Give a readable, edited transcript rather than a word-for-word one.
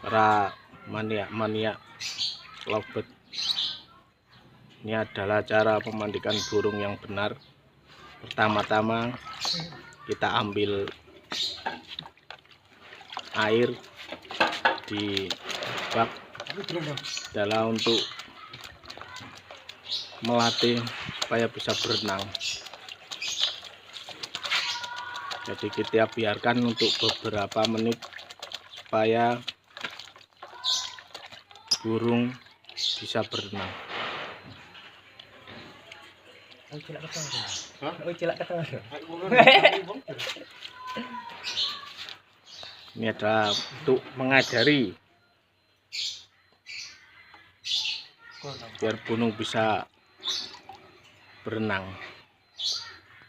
para mania lovebird. Ini adalah cara memandikan burung yang benar. Pertama-tama kita ambil air di bak adalah untuk melatih supaya bisa berenang. Jadi kita biarkan untuk beberapa menit supaya burung bisa berenang. Ini adalah untuk mengajari biar burung bisa berenang.